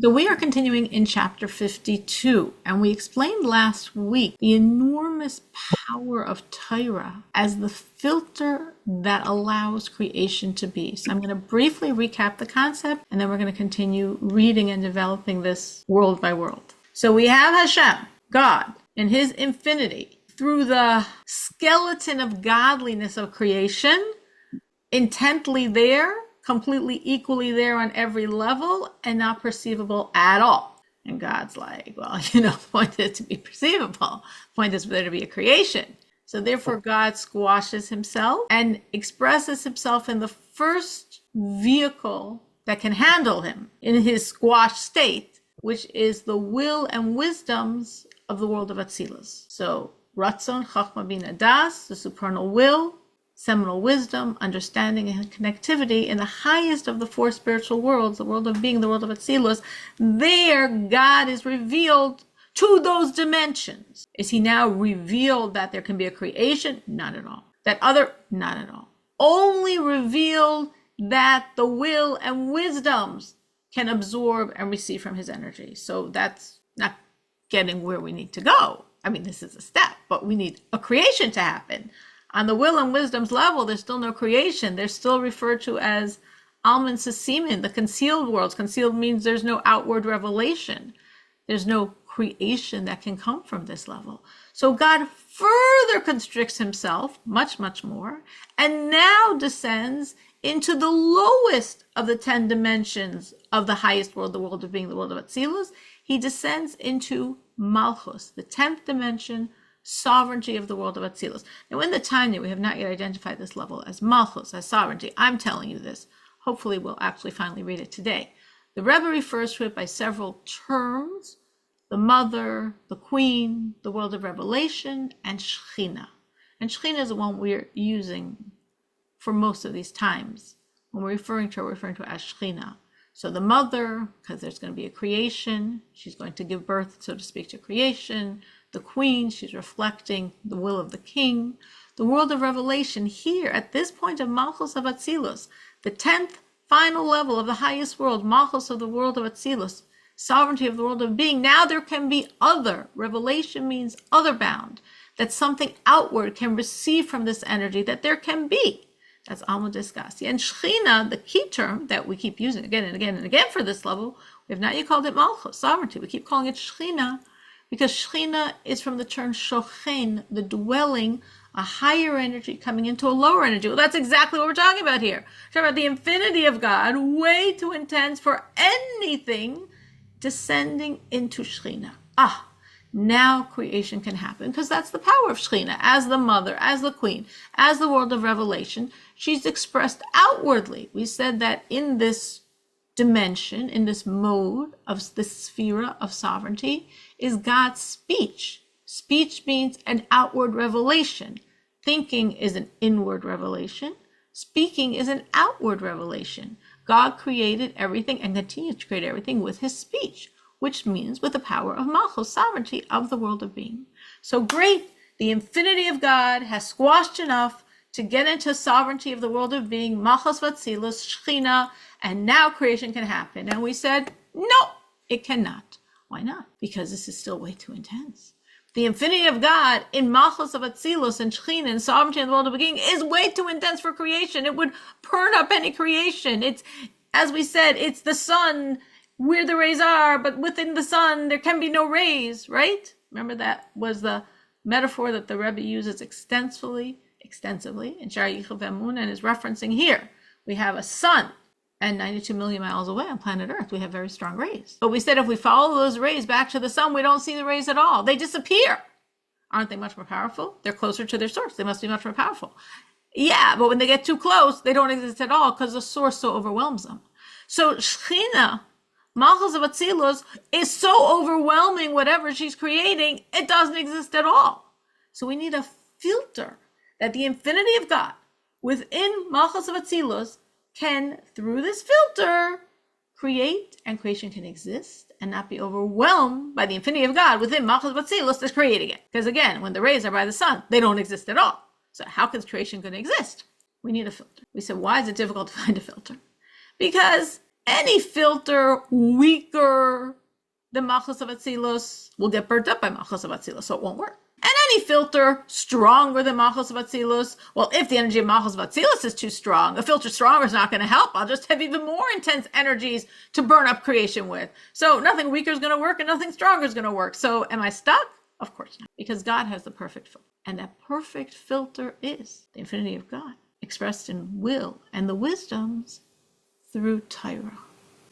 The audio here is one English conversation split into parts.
So we are continuing in chapter 52, and we explained last week the enormous power of Torah as the filter that allows creation to be. So I'm going to briefly recap the concept, and then we're going to continue reading and developing this world by world. So we have Hashem, God, in his infinity, through the skeleton of godliness of creation, intently there, completely equally there on every level, and not perceivable at all. And God's like, well, point is to be perceivable. Point is for there to be a creation. So therefore God squashes himself and expresses himself in the first vehicle that can handle him in his squashed state, which is the will and wisdoms of the world of Atzilus. So Ratzon, Chachma, Bina, Das, the supernal will, seminal wisdom, understanding, and connectivity in the highest of the four spiritual worlds, the world of being, the world of Atzilus. There, God is revealed to those dimensions. Is he now revealed that there can be a creation? Not at all. Not at all. Only revealed that the will and wisdoms can absorb and receive from his energy. So that's not getting where we need to go. I mean, this is a step, but we need a creation to happen. On the will and wisdom's level, there's still no creation. They're still referred to as Alman Sasimin, the concealed worlds. Concealed means there's no outward revelation. There's no creation that can come from this level. So God further constricts himself, much, much more, and now descends into the lowest of the 10 dimensions of the highest world, the world of being, the world of Atzilus. He descends into Malchus, the 10th dimension, sovereignty of the world of Atzilus. Now in the Tanya, we have not yet identified this level as Malchus, as sovereignty. I'm telling you this. Hopefully we'll actually finally read it today. The Rebbe refers to it by several terms: the mother, the queen, the world of revelation, and Shechina. And Shechina is the one we're using for most of these times. When we're referring to her, we're referring to her as Shechina. So the mother, because there's going to be a creation, she's going to give birth, so to speak, to creation. The queen, she's reflecting the will of the king. The world of revelation here, at this point of Malchus of Atzilus, the 10th final level of the highest world, Malchus of the world of Atzilus, sovereignty of the world of being. Now there can be other. Revelation means other bound, that something outward can receive from this energy, that there can be. That's Alma Disgasti. And Shechina, the key term that we keep using again and again and again for this level, we have not yet called it Malchus, sovereignty. We keep calling it Shechina, because Shechina is from the term shochen, the dwelling, a higher energy coming into a lower energy. Well, that's exactly what we're talking about here. We're talking about the infinity of God, way too intense for anything, descending into Shechina. Now creation can happen, because that's the power of Shechina, as the mother, as the queen, as the world of revelation. She's expressed outwardly. We said that in this dimension, in this mode of this sphere of sovereignty, is God's speech. Speech means an outward revelation. Thinking is an inward revelation. Speaking is an outward revelation. God created everything and continues to create everything with his speech, which means with the power of Malchus, sovereignty of the world of being. So great, the infinity of God has squashed enough to get into sovereignty of the world of being, Malchus Vatzilus, Shechina, and now creation can happen. And we said, no, it cannot. Why not? Because this is still way too intense. The infinity of God in Malchus of Atzilus and Shechina and sovereignty in the world of being is way too intense for creation. It would burn up any creation. It's, as we said, it's the sun where the rays are, but within the sun there can be no rays, right? Remember that was the metaphor that the Rebbe uses extensively in Shar Yichud Emun and is referencing here. We have a sun, and 92 million miles away on planet Earth, we have very strong rays. But we said if we follow those rays back to the sun, we don't see the rays at all. They disappear. Aren't they much more powerful? They're closer to their source. They must be much more powerful. Yeah, but when they get too close, they don't exist at all because the source so overwhelms them. So Shechina, Malchus of Atzilus, is so overwhelming whatever she's creating, it doesn't exist at all. So we need a filter that the infinity of God within Malchus of Atzilus can, through this filter, create, and creation can exist and not be overwhelmed by the infinity of God within Malchus of Atzilus that's creating it. Because again, when the rays are by the sun, they don't exist at all. So how is creation going to exist? We need a filter. We said, why is it difficult to find a filter? Because Any filter weaker than Malchus of Atzilus will get burnt up by Malchus of Atzilus, so it won't work. And any filter stronger than Malchus of Atzilus, well, if the energy of Malchus of Atzilus is too strong, a filter stronger is not going to help. I'll just have even more intense energies to burn up creation with. So nothing weaker is going to work and nothing stronger is going to work. So am I stuck? Of course not, because God has the perfect filter. And that perfect filter is the infinity of God, expressed in will and the wisdoms through Torah.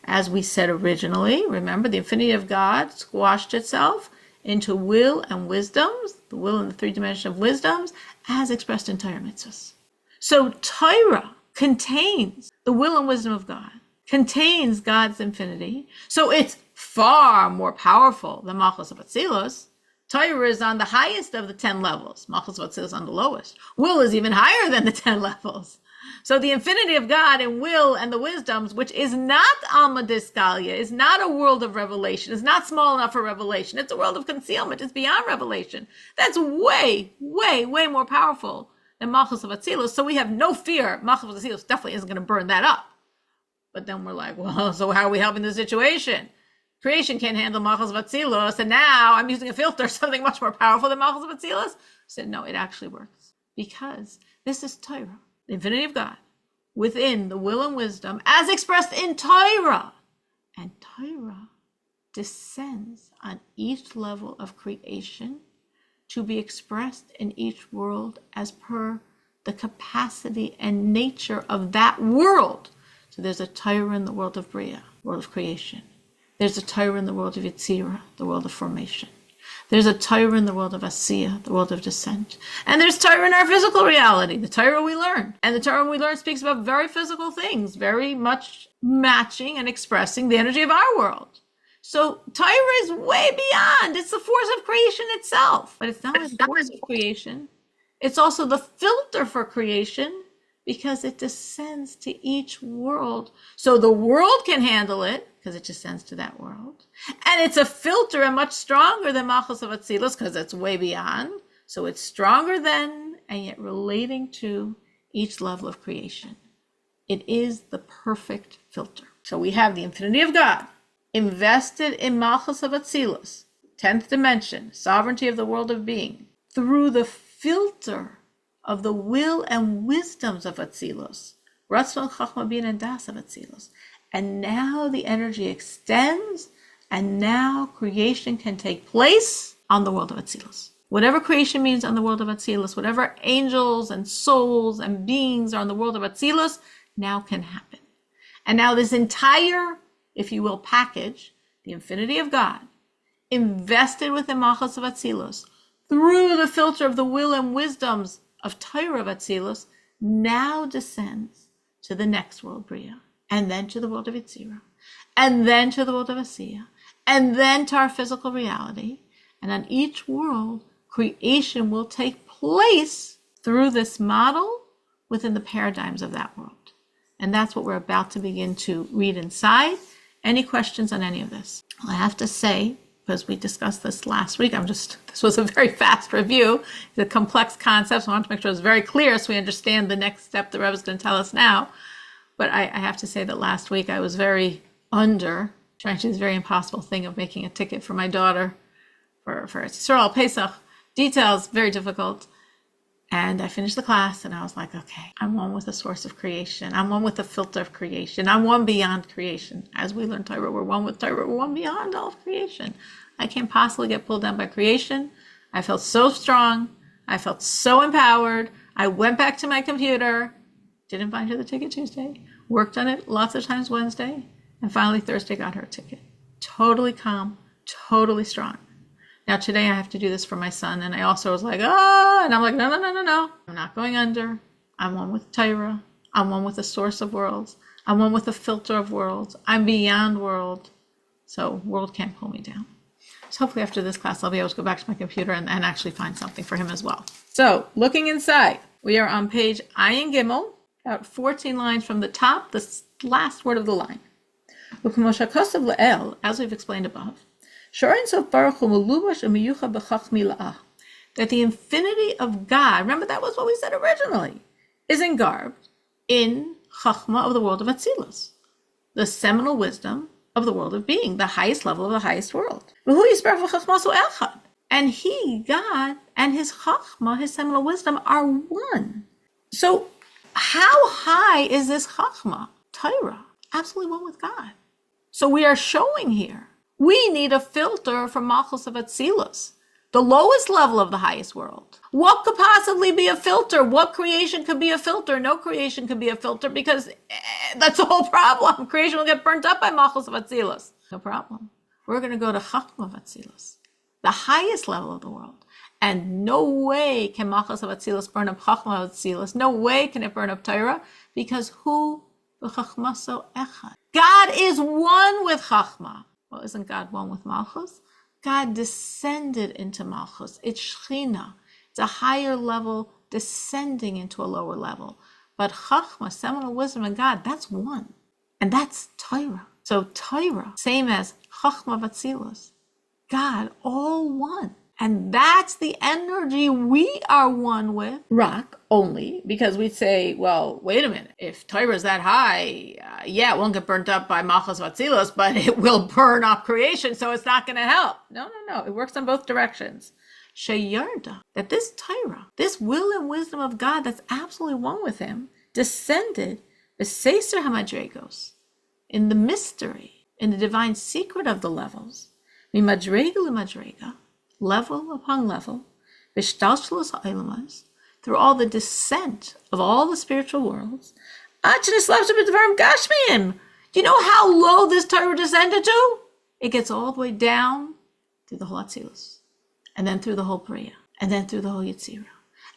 As we said originally, remember, the infinity of God squashed itself into will and wisdoms, the will in the three dimension of wisdoms, as expressed in Torah mitzvahs. So Torah contains the will and wisdom of God, contains God's infinity, so it's far more powerful than Malchus of Atzilus. Torah is on the highest of the 10 levels. Malchus of Atzilus on the lowest. Will is even higher than the 10 levels. So the infinity of God in will and the wisdoms, which is not Alma Diskalia, is not a world of revelation, is not small enough for revelation. It's a world of concealment. It's beyond revelation. That's way, way, way more powerful than Malchus of Atzilus. So we have no fear. Malchus of Atzilus definitely isn't going to burn that up. But then we're like, well, so how are we helping the situation? Creation can't handle Malchus of Atzilus, and now I'm using a filter, something much more powerful than Malchus of Atzilus. I said, no, it actually works. Because this is Torah, the infinity of God, within the will and wisdom, as expressed in Torah. And Torah descends on each level of creation to be expressed in each world as per the capacity and nature of that world. So there's a Torah in the world of Bria, world of creation. There's a Torah in the world of Yetzirah, the world of formation. There's a Torah in the world of Asiya, the world of descent. And there's Torah in our physical reality, the Torah we learn. And the Torah we learn speaks about very physical things, very much matching and expressing the energy of our world. So Torah is way beyond. It's the force of creation itself. But it's not only the force of creation, it's also the filter for creation, because it descends to each world. So the world can handle it, because it descends to that world. And it's a filter and much stronger than Malchus of Atzilus, because it's way beyond. So it's stronger than, and yet relating to each level of creation. It is the perfect filter. So we have the infinity of God invested in Malchus of Atzilus, 10th dimension, sovereignty of the world of being, through the filter of the will and wisdoms of Atzilus, Ratzon, Chachma, Bin, and Das of Atzilus. And now the energy extends, and now creation can take place on the world of Atzilus. Whatever creation means on the world of Atzilus, whatever angels and souls and beings are on the world of Atzilus, now can happen. And now this entire, if you will, package, the infinity of God, invested within Malchus of Atzilus, through the filter of the will and wisdoms of Torah of Atzilus, now descends to the next world, Bria, and then to the world of Yetzirah, and then to the world of Asiya, and then to our physical reality. And on each world, creation will take place through this model within the paradigms of that world. And that's what we're about to begin to read inside. Any questions on any of this? Well, I have to say, because we discussed this last week, this was a very fast review. It's a complex concept, so I want to make sure it's very clear so we understand the next step the Rebbe is going to tell us now. But I have to say that last week I was very trying to do this very impossible thing of making a ticket for my daughter for Yisrael Pesach. Details, very difficult. And I finished the class and I was like, okay, I'm one with the source of creation. I'm one with the filter of creation. I'm one beyond creation. As we learn Torah, we're one with Torah. We're one beyond all of creation. I can't possibly get pulled down by creation. I felt so strong. I felt so empowered. I went back to my computer, didn't find her the ticket Tuesday, worked on it lots of times Wednesday, and finally Thursday got her a ticket. Totally calm, totally strong. Now today I have to do this for my son, and I also was like, and I'm like, no. I'm not going under. I'm one with Torah. I'm one with the source of worlds. I'm one with the filter of worlds. I'm beyond world. So world can't pull me down. So hopefully after this class, I'll be able to go back to my computer and actually find something for him as well. So looking inside, we are on page Ayin Gimel, about 14 lines from the top, the last word of the line. As we've explained above, that the infinity of God, remember that was what we said originally, is engarbed in Chachma of the world of Atzilus. the seminal wisdom of the world of being, the highest level of the highest world. And he, God, and his chachma, his seminal wisdom, are one. So how high is this chachma, Torah? Absolutely one with God. So we are showing here, we need a filter from Malchus of Atzilus, the lowest level of the highest world. What could possibly be a filter? What creation could be a filter? No creation could be a filter, because that's the whole problem. Creation will get burnt up by Malchus of Atzilus. No problem. We're going to go to Chachma of Atzilus, the highest level of the world. And no way can Malchus of Atzilus burn up Chachma of Atzilus. No way can it burn up Torah, because who? V'chachmaso echad. God is one with Chachma. Well, isn't God one with Malchus? God descended into Malchus. It's Shechina. It's a higher level descending into a lower level. But Chachma, seminal wisdom, and God, that's one. And that's Torah. So Torah, same as Chachma Vatzilus, God, all one. And that's the energy we are one with, Rak, only, because we'd say, well, wait a minute, if Torah is that high, it won't get burnt up by Malchus Vatzilus, but it will burn up creation, so it's not going to help. No, it works on both directions. Sheyarda, that this Torah, this will and wisdom of God that's absolutely one with him, descended B'Seser HaMadregos, in the mystery, in the divine secret of the levels, Mimadrega L'Madrega, level upon level, B'Shtalshalos HaOlamas, through all the descent of all the spiritual worlds, do you know how low this Torah descended to? It gets all the way down through the whole Atzilus, and then through the whole Bria, and then through the whole Yetzirah,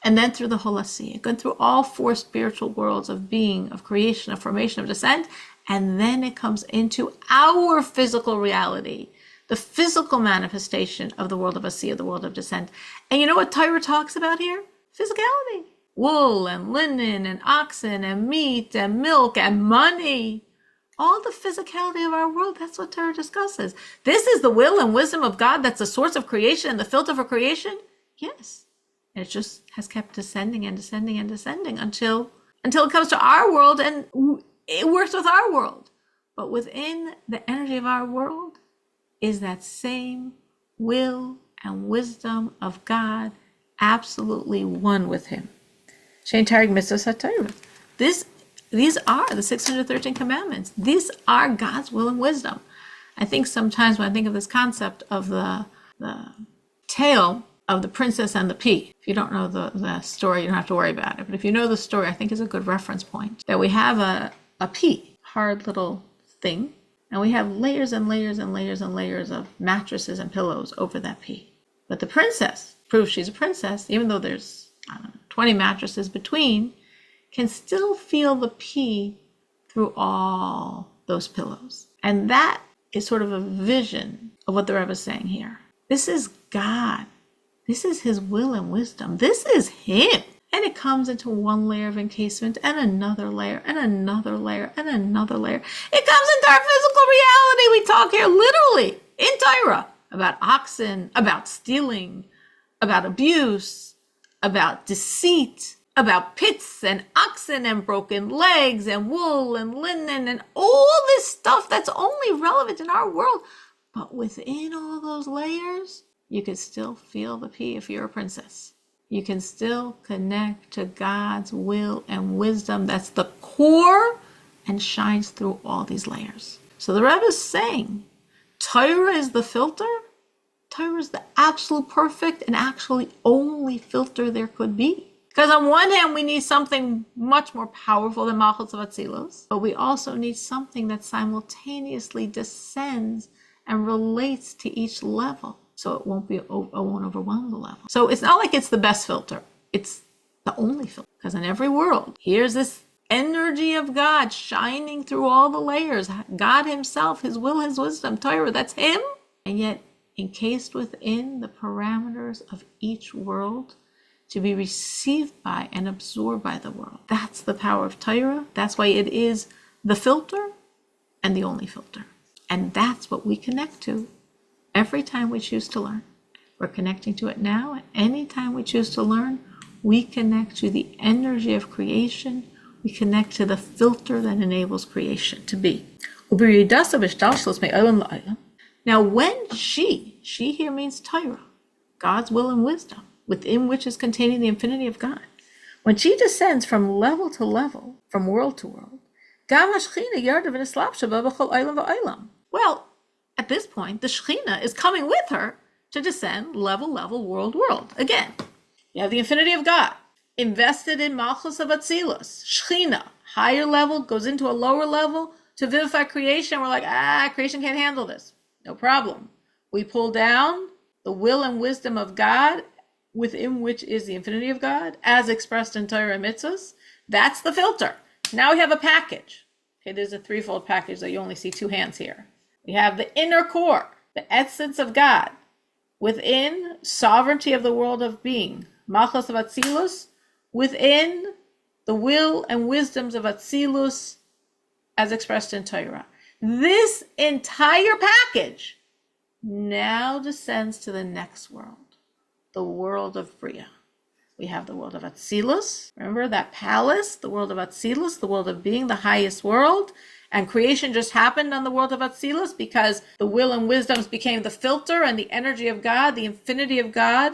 and then through the whole Asiyah, going through all four spiritual worlds of being, of creation, of formation, of descent, and then it comes into our physical reality, the physical manifestation of the world of Asiyah, the world of descent. And you know what Torah talks about here? Physicality. Wool and linen and oxen and meat and milk and money. All the physicality of our world, that's what Torah discusses. This is the will and wisdom of God that's the source of creation and the filter for creation? Yes. And it just has kept descending and descending and descending until it comes to our world, and it works with our world. But within the energy of our world is that same will and wisdom of God, absolutely one with him. These are the 613 commandments. These are God's will and wisdom. I think sometimes when I think of this concept of the tale of the princess and the pea, if you don't know the story, you don't have to worry about it. But if you know the story, I think it's a good reference point. That we have a pea, hard little thing, and we have layers and layers and layers and layers of mattresses and pillows over that pea. But the princess, proves she's a princess, even though there's 20 mattresses between, can still feel the pea through all those pillows. And that is sort of a vision of what the Rebbe is saying here. This is God. This is his will and wisdom. This is him. And it comes into one layer of encasement and another layer and another layer and another layer. It comes into our physical reality. We talk here literally in Torah about oxen, about stealing, about abuse, about deceit, about pits and oxen and broken legs and wool and linen and all this stuff that's only relevant in our world. But within all those layers, you can still feel the pea if you're a princess. You can still connect to God's will and wisdom that's the core and shines through all these layers. So the Rebbe is saying, Torah is the filter. Torah is the absolute perfect and actually only filter there could be. Because on one hand, we need something much more powerful than Malchus of Atzilus, but we also need something that simultaneously descends and relates to each level, so it won't overwhelm the level. So it's not like it's the best filter. It's the only filter. Because in every world, here's this energy of God shining through all the layers. God himself, his will, his wisdom, Torah, that's him. And yet encased within the parameters of each world to be received by and absorbed by the world. That's the power of Torah. That's why it is the filter and the only filter. And that's what we connect to every time we choose to learn. We're connecting to it now, and anytime we choose to learn, we connect to the energy of creation. We connect to the filter that enables creation to be. Now when she here means Torah, God's will and wisdom, within which is containing the infinity of God. When she descends from level to level, from world to world, well, at this point, the Shekhinah is coming with her to descend level, world. Again, you have the infinity of God, invested in Malchus of Atzilus, Shekhinah, higher level, goes into a lower level to vivify creation. We're like, creation can't handle this. No problem. We pull down the will and wisdom of God, within which is the infinity of God, as expressed in Torah and mitzvahs. That's the filter. Now we have a package. Okay, there's a threefold package that you only see two hands here. We have the inner core, the essence of God, within sovereignty of the world of being, Malchus of Atzilus, within the will and wisdoms of Atzilus, as expressed in Torah. This entire package now descends to the next world, the world of Bria. We have the world of Atzilus. Remember that palace, the world of Atzilus, the world of being, the highest world. And creation just happened on the world of Atzilus because the will and wisdoms became the filter, and the energy of God, the infinity of God,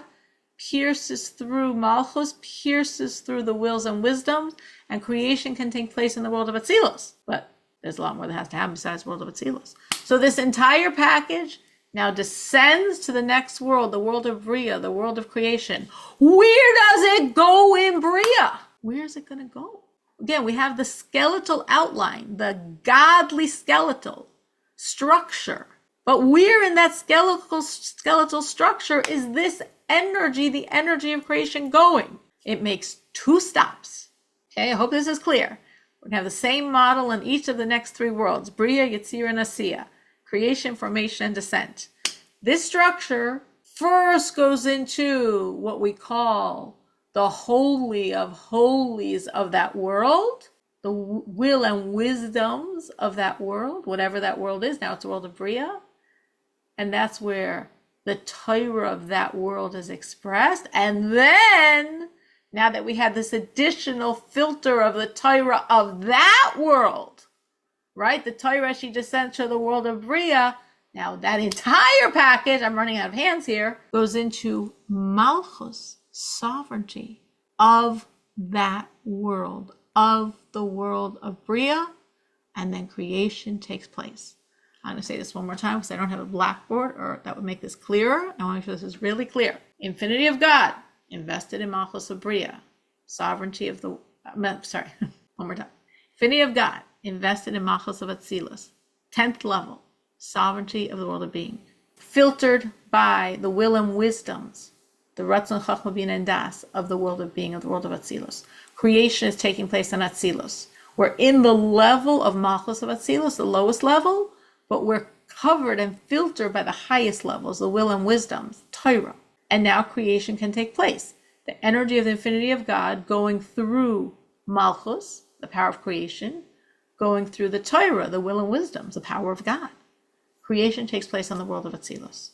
pierces through Malchus, pierces through the wills and wisdoms, and creation can take place in the world of Atzilus. But there's a lot more that has to happen besides the world of Atzilus. So this entire package now descends to the next world, the world of Bria, the world of creation. Where does it go in Bria? Where is it going to go? Again, we have the skeletal outline, the godly skeletal structure. But where in that skeletal structure is this energy, the energy of creation, going? It makes two stops. Okay, I hope this is clear. We're going to have the same model in each of the next three worlds, Bria, Yetzirah, and Asiya. Creation, formation, and descent. This structure first goes into what we call the holy of holies of that world, the will and wisdoms of that world, whatever that world is. Now it's the world of Bria. And that's where the Torah of that world is expressed. And then, now that we have this additional filter of the Torah of that world, right? The Torah, she descends to the world of Bria. Now that entire package, I'm running out of hands here, goes into Malchus, sovereignty of that world, of the world of Bria, and then creation takes place. I'm going to say this one more time because I don't have a blackboard, or that would make this clearer. I want to make sure this is really clear. Infinity of God, invested in Malchus of Bria, sovereignty of the, one more time. Infinity of God, invested in Malchus of Atzilus, 10th level, sovereignty of the world of being, filtered by the will and wisdoms, the Ratzon Chachma Bina and Das of the world of being, of the world of Atzilus. Creation is taking place in Atzilus. We're in the level of Malchus of Atzilus, the lowest level, but we're covered and filtered by the highest levels, the will and wisdoms, Torah. And now creation can take place. The energy of the infinity of God going through Malchus, the power of creation, going through the Torah, the will and wisdoms, the power of God. Creation takes place on the world of Atzilus.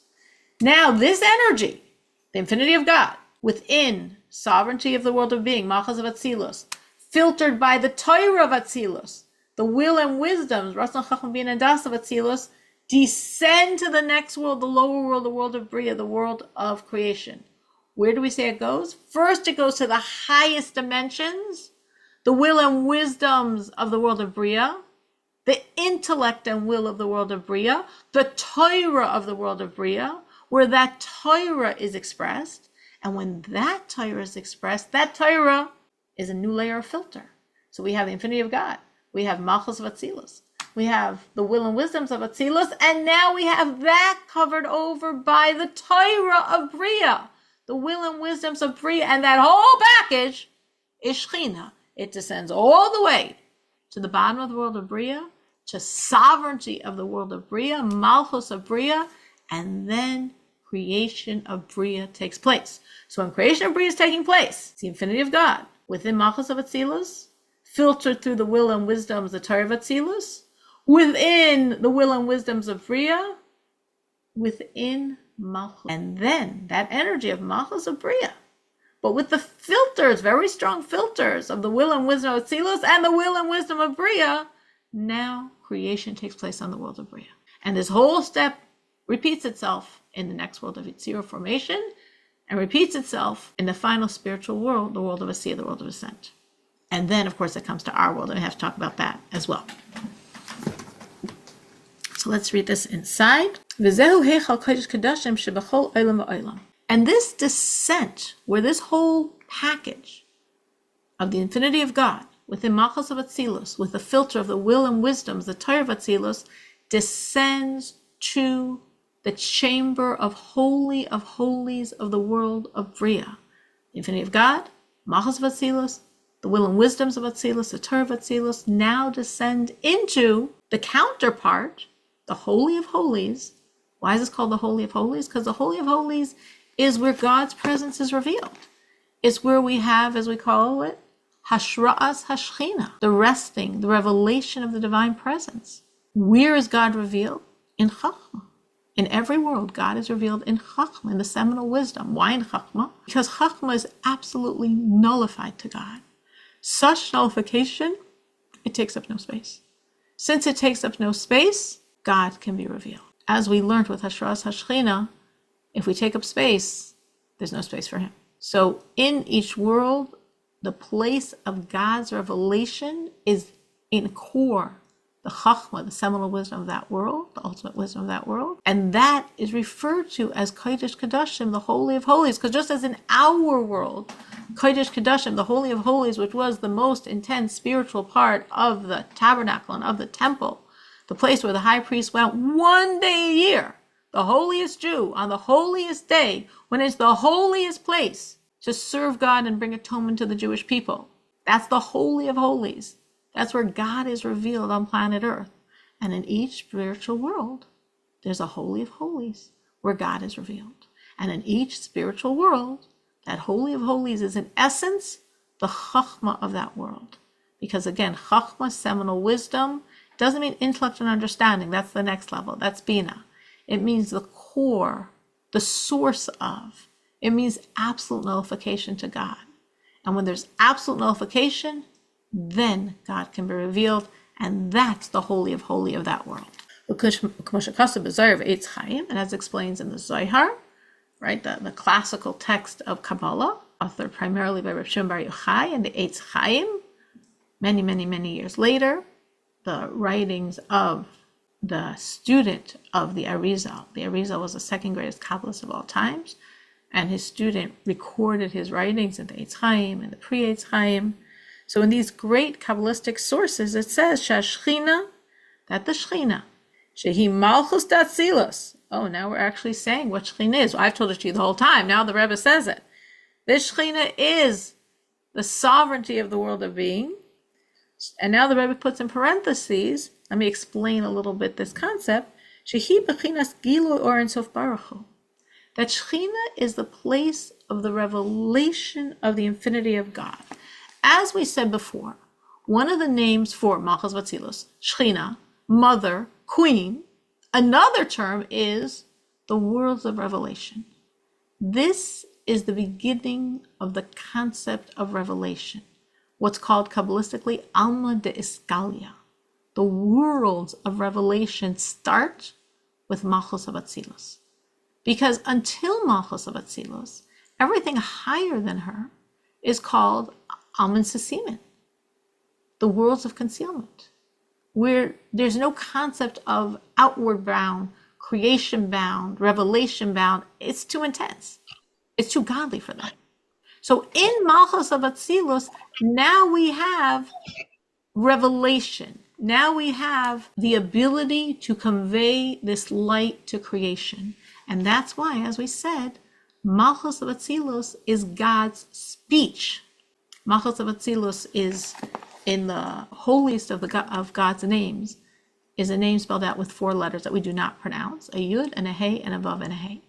Now this energy, the infinity of God, within sovereignty of the world of being, Malchus of Atzilus, filtered by the Torah of Atzilus, the will and wisdoms, Ratzon Chacham Bin and Das of Atzilus, descend to the next world, the lower world, the world of Bria, the world of creation. Where do we say it goes? First, it goes to the highest dimensions, the will and wisdoms of the world of Bria, the intellect and will of the world of Bria, the Torah of the world of Bria, where that Torah is expressed. And when that Torah is expressed, that Torah is a new layer of filter. So we have the infinity of God. We have Malchus of Atzilus. We have the will and wisdoms of Atzilus. And now we have that covered over by the Torah of Bria, the will and wisdoms of Bria. And that whole package is Shekhinah. It descends all the way to the bottom of the world of Bria, to sovereignty of the world of Bria, Malchus of Bria, and then creation of Bria takes place. So when creation of Bria is taking place, it's the infinity of God within Malchus of Atzilus, filtered through the will and wisdoms, the Torah of Atzilus, within the will and wisdoms of Bria, within Malchus. And then that energy of Malchus of Bria, but with the filters, very strong filters of the will and wisdom of Atzilus and the will and wisdom of Bria, now creation takes place on the world of Bria. And this whole step repeats itself in the next world of Yitzira formation, and repeats itself in the final spiritual world, the world of Asiyah, the world of ascent. And then, of course, it comes to our world, and we have to talk about that as well. So let's read this inside. And this descent, where this whole package of the infinity of God, within Malchus of Atzilus, with the filter of the will and wisdoms, the Torah of Atzilus, descends to the chamber of holy of holies of the world of Bria. The infinity of God, Malchus of Atzilus, the will and wisdoms of Atzilus, the Torah of Atzilus, now descend into the counterpart, the Holy of Holies. Why is this called the Holy of Holies? Because the Holy of Holies is where God's presence is revealed. It's where we have, as we call it, Hashra'as Hashchina, the resting, the revelation of the divine presence. Where is God revealed? In Chachma. In every world, God is revealed in Chachma, in the seminal wisdom. Why in Chachma? Because Chachma is absolutely nullified to God. Such nullification, it takes up no space. Since it takes up no space, God can be revealed. As we learned with Hashra'as Hashchina, if we take up space, there's no space for him. So in each world, the place of God's revelation is in core, the Chachma, the seminal wisdom of that world, the ultimate wisdom of that world. And that is referred to as Kodesh Kodashim, the Holy of Holies. Because just as in our world, Kodesh Kodashim, the Holy of Holies, which was the most intense spiritual part of the tabernacle and of the temple, the place where the high priest went one day a year, the holiest Jew, on the holiest day, when it's the holiest place to serve God and bring atonement to the Jewish people. That's the Holy of Holies. That's where God is revealed on planet Earth. And in each spiritual world, there's a Holy of Holies where God is revealed. And in each spiritual world, that Holy of Holies is in essence the Chachma of that world. Because again, Chachma, seminal wisdom, doesn't mean intellect and understanding. That's the next level. That's Bina. It means the core, the source of. It means absolute nullification to God. And when there's absolute nullification, then God can be revealed, and that's the Holy of Holy of that world. And as explains in the Zohar, right, the classical text of Kabbalah, authored primarily by Reb Shimon Bar Yochai and the Eitz Chaim, many years later, the writings of the student of the Arizal. The Arizal was the second greatest Kabbalist of all times, and his student recorded his writings in the Eitz Chaim and the pre-Eitz Chaim. So in these great Kabbalistic sources, it says, Shashchina, that the Shechina, Shehi Malchus Datzilus. Oh, now we're actually saying what Shechina is. Well, I've told it to you the whole time. Now the Rebbe says it. This Shechina is the sovereignty of the world of being. And now the Rebbe puts in parentheses, let me explain a little bit this concept, Shehi Bechinas Gilu Or Ein Sof Baruch Hu. That Shechina is the place of the revelation of the infinity of God. As we said before, one of the names for Malchus Vatzilus, Shechina, mother, queen, another term is the worlds of revelation. This is the beginning of the concept of revelation, what's called Kabbalistically Alma de Iskalia. The worlds of revelation start with Malchus Vatzilus. Because until Malchus Vatzilus, everything higher than her is called Alman Sesimin, the worlds of concealment, where there's no concept of outward bound, creation bound, revelation bound. It's too intense. It's too godly for that. So in Malchus Vatzilus, now we have revelation. Now we have the ability to convey this light to creation. And that's why, as we said, Malchus Vatzilus is God's speech. Malchus Vatzilus is, in the holiest of God's names, is a name spelled out with 4 letters that we do not pronounce, a Yud and a Hey and a Vav and a Hey.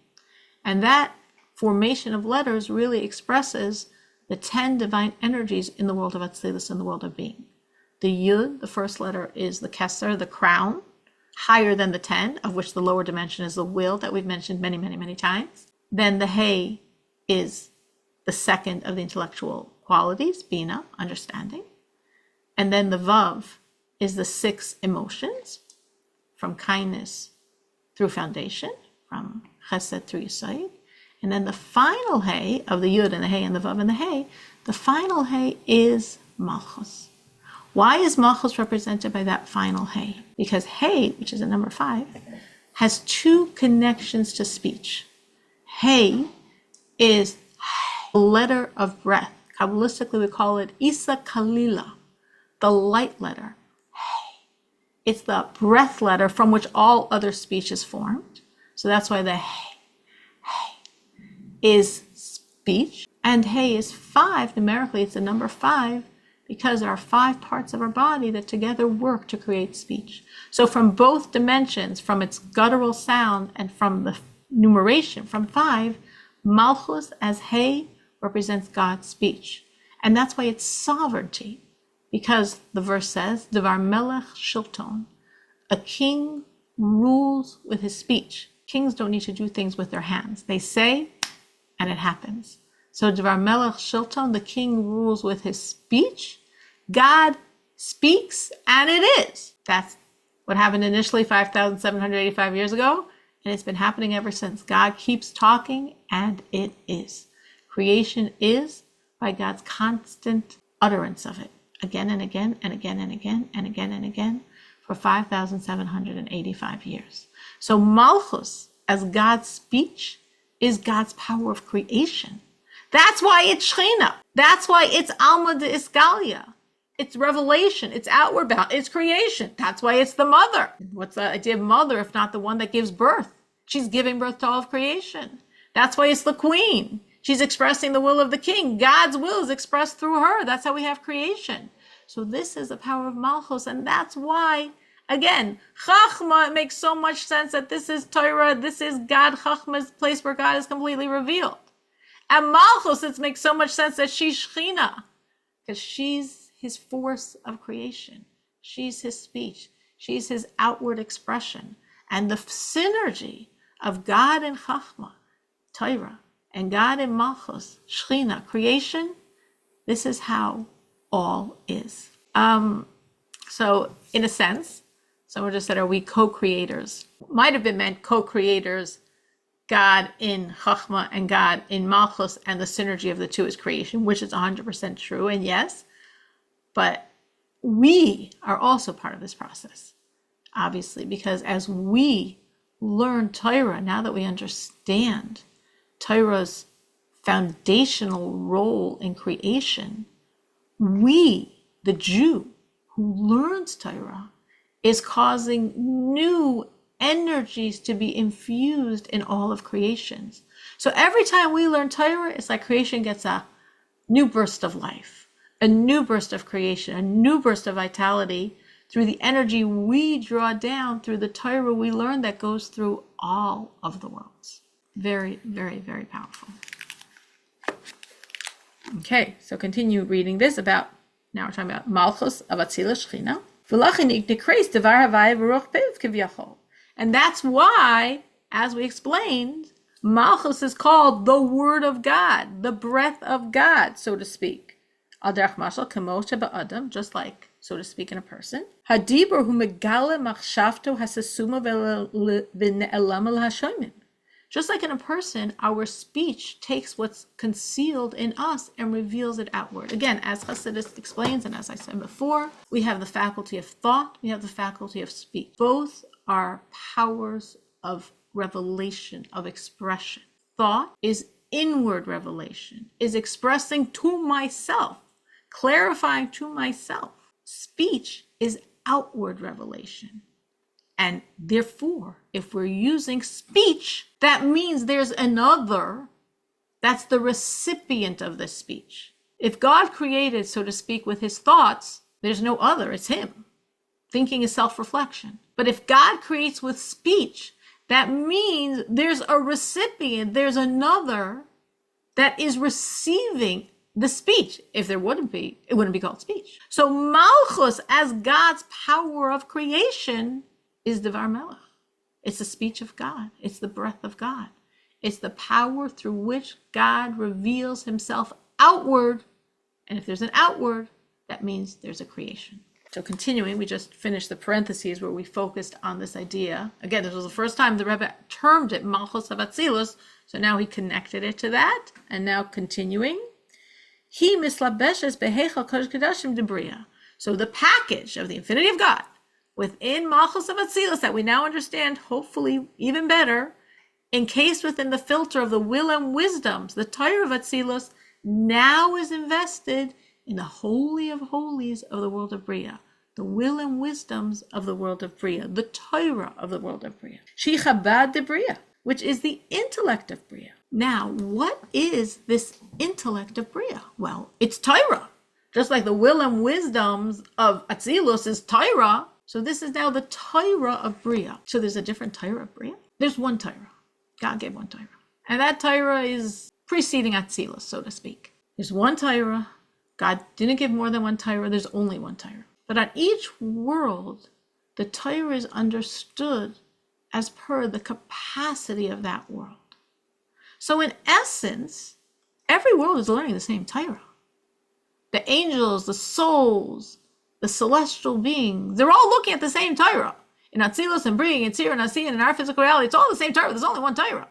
And that formation of letters really expresses the 10 divine energies in the world of Atzilus, in the world of being. The Yud, the first letter, is the Keser, the crown, higher than the 10, of which the lower dimension is the will that we've mentioned many times. Then the Hey is the second of the intellectual qualities, Bina, understanding. And then the Vav is the 6 emotions, from kindness through foundation, from chesed through yesod. And then the final hey of the yud and the hey and the vav and the hey, the final hey is malchus. Why is malchus represented by that final hey? Because hey, which is a number 5, has 2 connections to speech. Hey is a letter of breath. Kabbalistically, we call it Isa Kalila, the light letter. Hey. It's the breath letter from which all other speech is formed. So that's why the hey is speech. And hey is 5. Numerically, it's the number 5 because there are 5 parts of our body that together work to create speech. So from both dimensions, from its guttural sound and from the numeration, from 5, Malchus as hey represents God's speech. And that's why it's sovereignty. Because the verse says, Devar melech shilton, a king rules with his speech. Kings don't need to do things with their hands. They say, and it happens. So Devar melech shilton, the king rules with his speech. God speaks, and it is. That's what happened initially 5,785 years ago, and it's been happening ever since. God keeps talking, and it is. Creation is by God's constant utterance of it, again and again and again and again and again and again for 5,785 years. So Malchus, as God's speech, is God's power of creation. That's why it's Shechina. That's why it's Alma de Iskalia. It's revelation. It's outward bound. It's creation. That's why it's the mother. What's the idea of mother if not the one that gives birth? She's giving birth to all of creation. That's why it's the queen. She's expressing the will of the king. God's will is expressed through her. That's how we have creation. So this is the power of Malchus, and that's why, again, Chachma, it makes so much sense that this is Torah, this is God. Chachma's place where God is completely revealed. And Malchus, it makes so much sense that she's Shechina, because she's his force of creation. She's his speech. She's his outward expression. And the synergy of God and Chachma, Torah, and God and Malchus, Shechina, creation, this is how all is. So in a sense, someone just said, are we co-creators? Might have been meant co-creators, God in Chachma and God in Malchus, and the synergy of the two is creation, which is 100% true, and yes, but we are also part of this process, obviously, because as we learn Torah, now that we understand Torah's foundational role in creation, we, the Jew who learns Torah, is causing new energies to be infused in all of creations. So every time we learn Torah, it's like creation gets a new burst of life, a new burst of creation, a new burst of vitality through the energy we draw down through the Torah we learn that goes through all of the worlds. Very, very, very powerful. Okay, so continue reading this about, now we're talking about Malchus of Atzilus Shechina. And that's why, as we explained, Malchus is called the Word of God, the breath of God, so to speak. Just like, so to speak, in a person. Just like in a person, our speech takes what's concealed in us and reveals it outward. Again, as Hasidus explains, and as I said before, we have the faculty of thought, we have the faculty of speech. Both are powers of revelation, of expression. Thought is inward revelation, is expressing to myself, clarifying to myself. Speech is outward revelation. And therefore, if we're using speech, that means there's another that's the recipient of the speech. If God created, so to speak, with his thoughts, there's no other, it's him. Thinking is self-reflection. But if God creates with speech, that means there's a recipient, there's another that is receiving the speech. If there wouldn't be, it wouldn't be called speech. So Malchus, as God's power of creation, is Devar Melech. It's the speech of God. It's the breath of God. It's the power through which God reveals himself outward. And if there's an outward, that means there's a creation. So continuing, we just finished the parentheses where we focused on this idea. Again, this was the first time the Rebbe termed it Malchus of Atzilus, so now he connected it to that. And now continuing, he mislabeshes behechal kodesh kodashim debria. So the package of the infinity of God within Malchus of Atzilus that we now understand, hopefully even better, encased within the filter of the will and wisdoms, the Torah of Atzilus, now is invested in the Holy of Holies of the world of Bria, the will and wisdoms of the world of Bria, the Torah of the world of Bria. She Chabad de Bria, which is the intellect of Bria. Now, what is this intellect of Bria? Well, it's Torah. Just like the will and wisdoms of Atzilus is Torah, so this is now the Torah of Bria. So there's a different Torah of Bria? There's one Torah. God gave one Torah. And that Torah is preceding Atzilus, so to speak. There's one Torah. God didn't give more than one Torah. There's only one Torah. But on each world, the Torah is understood as per the capacity of that world. So in essence, every world is learning the same Torah. The angels, the souls, the celestial beings, they're all looking at the same Torah. In Atzilus and Bria, in Tzir and Asiya, and in our physical reality, it's all the same Torah. There's only one Torah.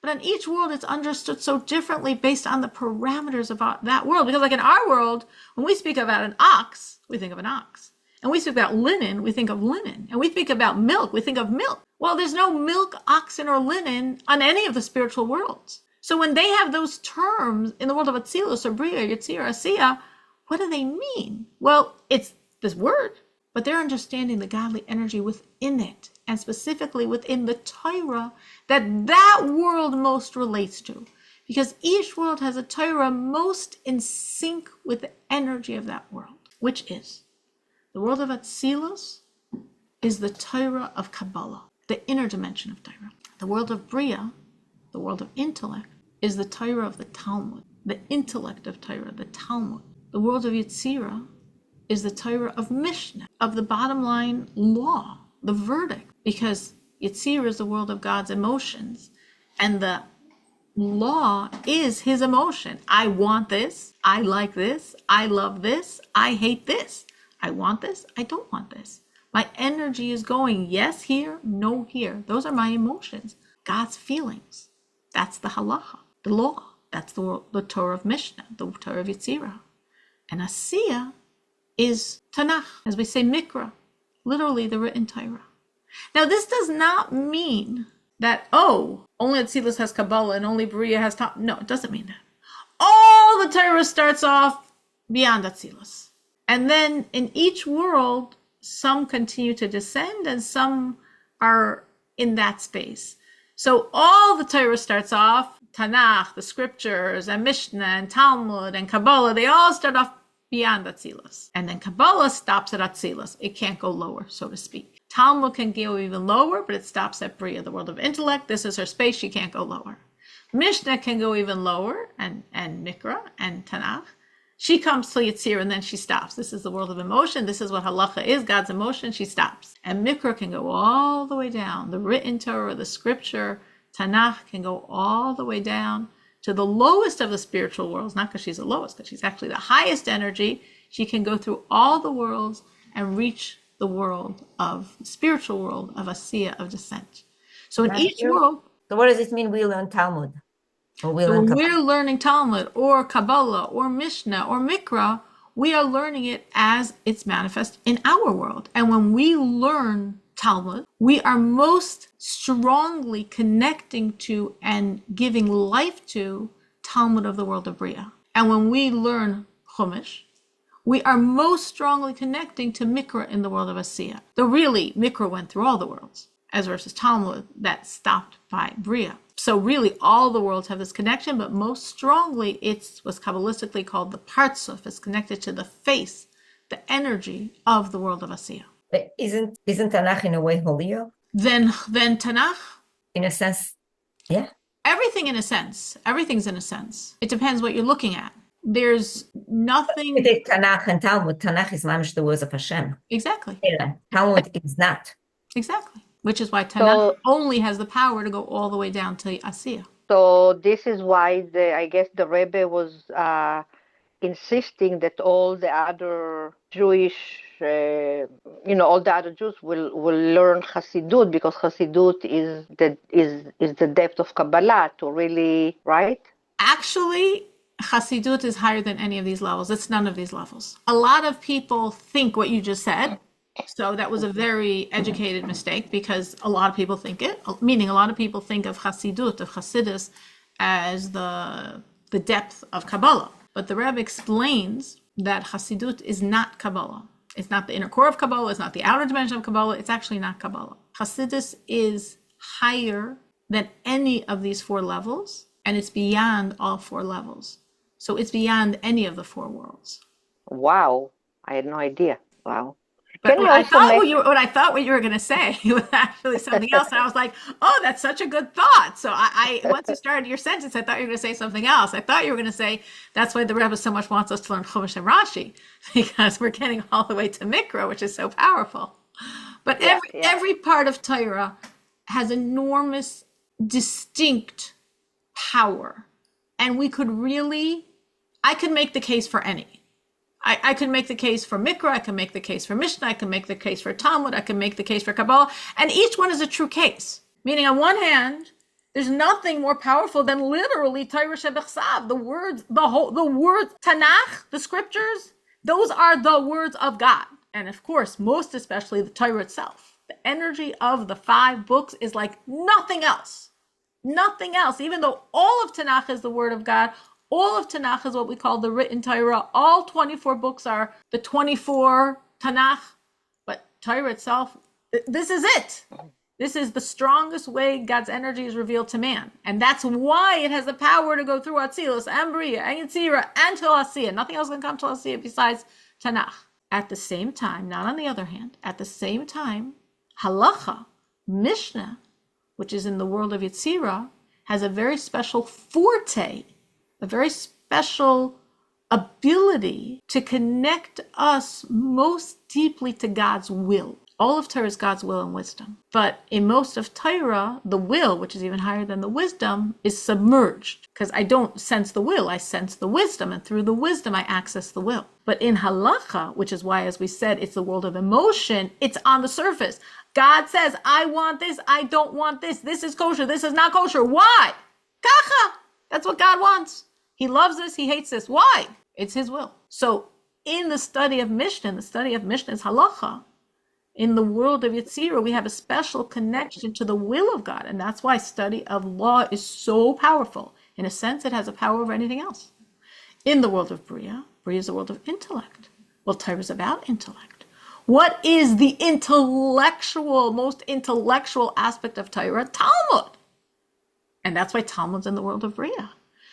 But in each world, it's understood so differently based on the parameters of that world. Because like in our world, when we speak about an ox, we think of an ox. And we speak about linen, we think of linen. And we speak about milk, we think of milk. Well, there's no milk, oxen, or linen on any of the spiritual worlds. So when they have those terms in the world of Atzilus or Bria, Yetzir, Asiya, what do they mean? Well, it's this word, but they're understanding the godly energy within it, and specifically within the Torah that world most relates to. Because each world has a Torah most in sync with the energy of that world, which is the world of Atzilus is the Torah of Kabbalah, the inner dimension of Torah. The world of Bria, the world of intellect, is the Torah of the Talmud, the intellect of Torah, the Talmud. The world of Yetzirah is the Torah of Mishnah, of the bottom line law, the verdict, because Yetzirah is the world of God's emotions, and the law is his emotion. I want this, I like this, I love this, I hate this. I want this, I don't want this. My energy is going yes here, no here. Those are my emotions. God's feelings. That's the halacha, the law. That's the Torah of Mishnah, the Torah of Yetzirah. And Asiya is Tanakh, as we say Mikra, literally the written Torah. Now this does not mean that, only Atzilus has Kabbalah and only Bria has Talmud. No, it doesn't mean that. All the Torah starts off beyond Atzilus. And then in each world, some continue to descend and some are in that space. So all the Torah starts off, Tanakh, the scriptures, and Mishnah, and Talmud, and Kabbalah, they all start off beyond Atzilus. And then Kabbalah stops at Atzilus. It can't go lower, so to speak. Talmud can go even lower, but it stops at Bria, the world of intellect. This is her space. She can't go lower. Mishnah can go even lower, and Mikra, and Tanakh. She comes to Yetzirah and then she stops. This is the world of emotion. This is what halacha is, God's emotion. She stops. And Mikra can go all the way down. The written Torah, the scripture, Tanakh can go all the way down to the lowest of the spiritual worlds, not because she's the lowest, because she's actually the highest energy. She can go through all the worlds and reach the world of, spiritual world of Asiya, of descent. So in each world. So what does it mean we learn Talmud? So when we're learning Talmud or Kabbalah or Mishnah or Mikra, we are learning it as it's manifest in our world. And when we learn Talmud, we are most strongly connecting to and giving life to Talmud of the world of Bria. And when we learn Chumash, we are most strongly connecting to Mikra in the world of Asiya. Though really, Mikra went through all the worlds, as versus Talmud that stopped by Bria. So really, all the worlds have this connection, but most strongly, it's what's Kabbalistically called the Partsuf. It's connected to the face, the energy of the world of Asiya. But isn't Tanakh in a way holier? Then Tanakh? In a sense, yeah. Everything in a sense. Everything's in a sense. It depends what you're looking at. There's nothing. Tanakh and Talmud. Tanakh is mamish the words of Hashem. Exactly. Talmud is not. Exactly. Which is why Tanakh only has the power to go all the way down to Asiya. So this is why I guess the Rebbe was insisting that all the other Jewish all the other Jews will learn Hasidut, because Hasidut is the depth of Kabbalah to really, right? Actually, Hasidut is higher than any of these levels. It's none of these levels. A lot of people think what you just said. So that was a very educated mistake, because a lot of people think it, meaning a lot of people think of Hasidut, of Hasidus, as the depth of Kabbalah. But the Rebbe explains that Hasidut is not Kabbalah. It's not the inner core of Kabbalah. It's not the outer dimension of Kabbalah. It's actually not Kabbalah. Hasidus is higher than any of these four levels, and it's beyond all four levels. So it's beyond any of the four worlds. Wow, I had no idea. Wow. But what I thought what you were going to say was actually something else, and I was like, "Oh, that's such a good thought." So I once you started your sentence, I thought you were going to say something else. I thought you were going to say that's why the Rebbe so much wants us to learn Chumash and Rashi, because we're getting all the way to Mikra, which is so powerful. But every part of Torah has enormous, distinct power, and I could make the case for any. I could make the case for Mikra, I can make the case for Mishnah, I can make the case for Talmud, I can make the case for Kabbalah, and each one is a true case. Meaning, on one hand, there's nothing more powerful than literally Torah Shebechsav, the words, the words, Tanakh, the scriptures, those are the words of God. And of course, most especially the Torah itself. The energy of the 5 books is like nothing else. Nothing else. Even though all of Tanakh is the word of God, all of Tanakh is what we call the written Torah. All 24 books are the 24 Tanakh. But Torah itself, this is it. This is the strongest way God's energy is revealed to man. And that's why it has the power to go through Atzilus, and Bria, and Yetzirah, and Til Asiyah. Nothing else can come to Asiyah besides Tanakh. At the same time, not on the other hand, at the same time, Halacha, Mishnah, which is in the world of Yetzirah, has a very special forte, a very special ability to connect us most deeply to God's will. All of Torah is God's will and wisdom. But in most of Torah, the will, which is even higher than the wisdom, is submerged. Because I don't sense the will, I sense the wisdom. And through the wisdom, I access the will. But in Halacha, which is why, as we said, it's the world of emotion, it's on the surface. God says, I want this, I don't want this. This is kosher, this is not kosher. Why? Kacha. That's what God wants. He loves this, he hates this. Why? It's his will. So in the study of Mishnah, is Halacha, in the world of Yetzirah, we have a special connection to the will of God. And that's why study of law is so powerful. In a sense, it has a power over anything else. In the world of Bria, Bria is the world of intellect. Well, Torah is about intellect. What is the most intellectual aspect of Torah? Talmud. And that's why Talmud's in the world of Bria.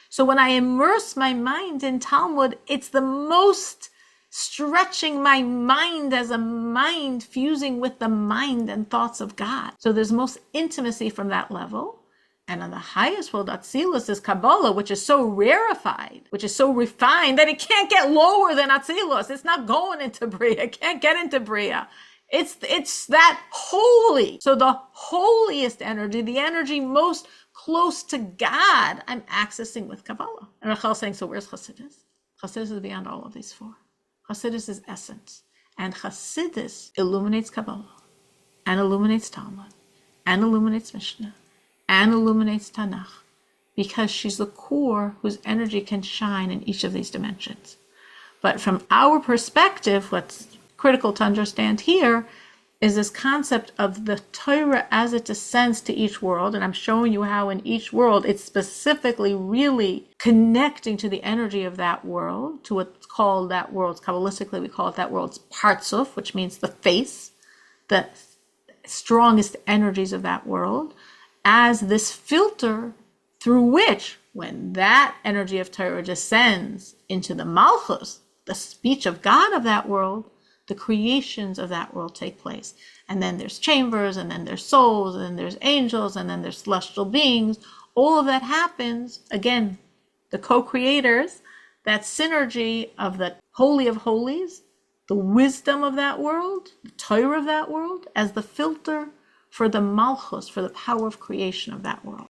So when I immerse my mind in Talmud, it's the most stretching my mind as a mind, fusing with the mind and thoughts of God. So there's most intimacy from that level. And on the highest world, Atzilus is Kabbalah, which is so rarefied, which is so refined that it can't get lower than Atzilus. It's not going into Bria. It can't get into Bria. It's that holy. So the holiest energy, the energy most close to God, I'm accessing with Kabbalah. And Rachel is saying, so where's Hasidus? Hasidus is beyond all of these 4. Hasidus is essence. And Hasidus illuminates Kabbalah, and illuminates Talmud, and illuminates Mishnah, and illuminates Tanakh, because she's the core whose energy can shine in each of these dimensions. But from our perspective, what's critical to understand here is this concept of the Torah as it descends to each world. And I'm showing you how in each world it's specifically really connecting to the energy of that world, to what's called that world's, Kabbalistically we call it that world's Partsuf, which means the face, the strongest energies of that world, as this filter through which, when that energy of Torah descends into the Malchus, the speech of God of that world, the creations of that world take place. And then there's chambers, and then there's souls, and then there's angels, and then there's celestial beings. All of that happens, again, the co-creators, that synergy of the Holy of Holies, the wisdom of that world, the Torah of that world, as the filter for the Malchus, for the power of creation of that world.